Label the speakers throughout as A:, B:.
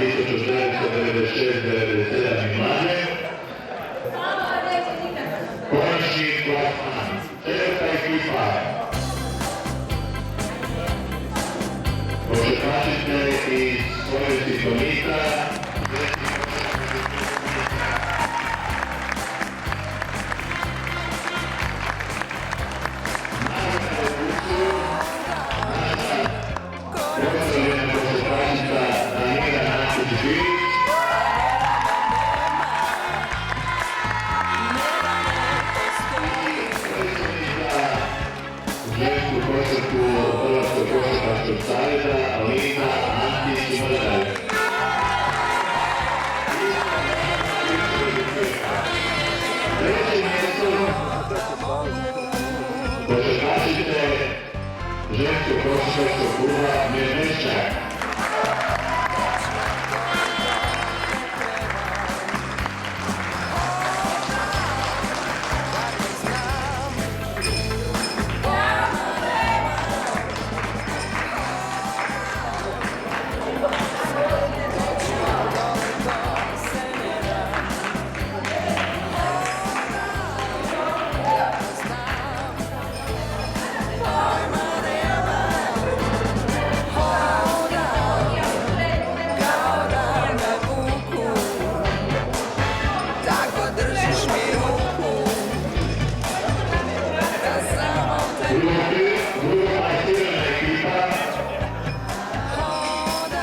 A: 1996-97 i mlađe. Konačni plasman, četvrta ekipa. Košarkašice iz Slovenskih Konjica. Žensku košarku Hrvatskog košarkaškog saveza Alina Antić-Mrdalj. Treće mjesto košarkašice ženskog košarkaškog kluba Medveščak.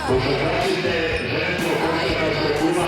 A: Košarkašice ženskog košarkaškog kluba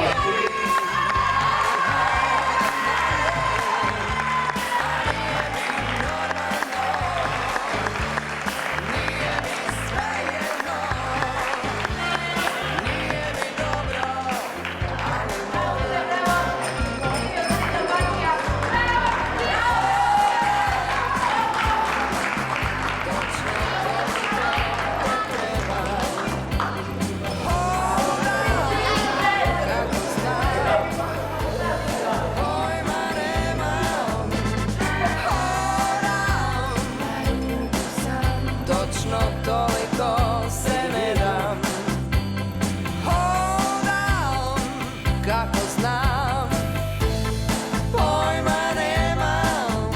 B: toliko se ne dam. Hodam kako znam, pojma nemam.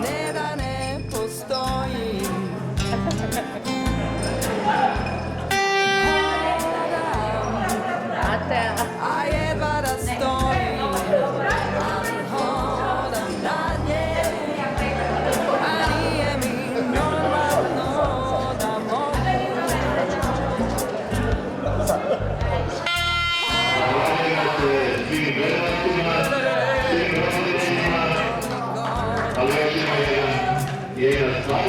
B: Ne da ne postoji, a jedva da stojim, ali hodam dalje, a nije mi normalno da mogu.
A: Zahvaljujemo se svim gledalcima, svim roditeljima, ali još ima jedna stvar.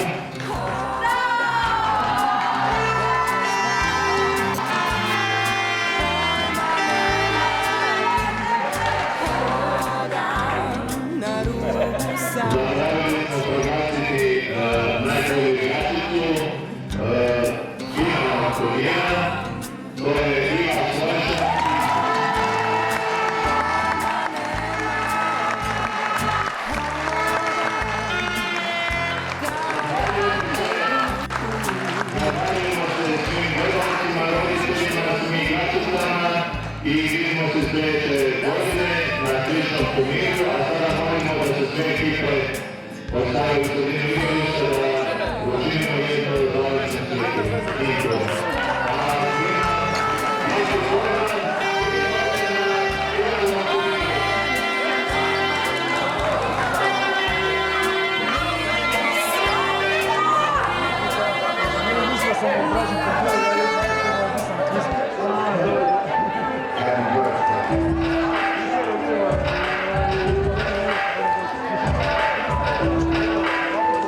A: Zaboravili smo proglasiti najbolju igračicu Ivana Kovijena, to je Iva Slovenčak. Zahvaljujemo se svim gledalcima, roditeljima, svim igračicama i vidimo se sljedeće godine na sličnom turniru, a sada molimo da se sve ekipe postavaju u sredinu igrališta da učinimo jedno završno slike. Happy birthday.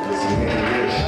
A: Listen, man, wish.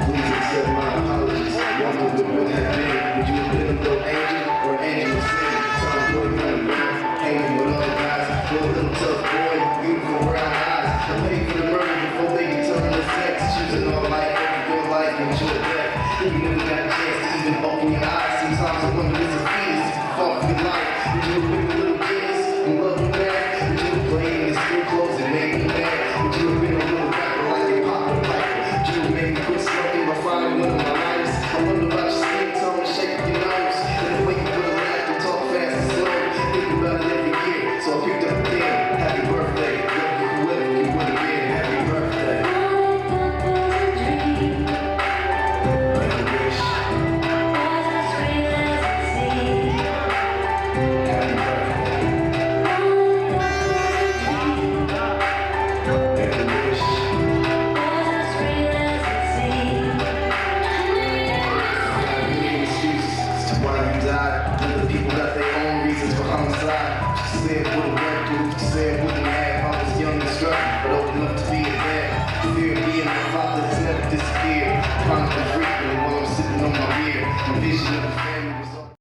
A: Please accept my apologies. Wonder what would have been. Would you have been a little angel or an angel of sin? Some boy running around, hanging with other guys. Little tough boy, beautiful brown eyes. I paid for the murder before they could turn to sex. Choosing all life over your life and your death. You never got a chance to even open your eyes. Sometimes I wonder if it's a fetus if you fall for your life. Would you have been a little kids and love them back? Would you have played in the school clothes and made me mad? Would you have been a little rapper like your papa piper? Would you have made me quit smoking by finding one of my lighters? I wonder about your skin tone and shape of your nose. And the way you put a laugh and talk fast and slow. Think about it every year, so I picked up a pen. Happy birthday, love you whoever you would have been. Happy birthday. Make a wish. Happy birthday. Make a wish. Excuses as to why you died. Other people got their own reasons for homicide. She said wouldn't went through, she said wouldn't have. I was young and struggling, but old enough to be a dad. Fear of being a father has never disappeared. Chronically frequently while I'm sitting on my beer. My vision of a family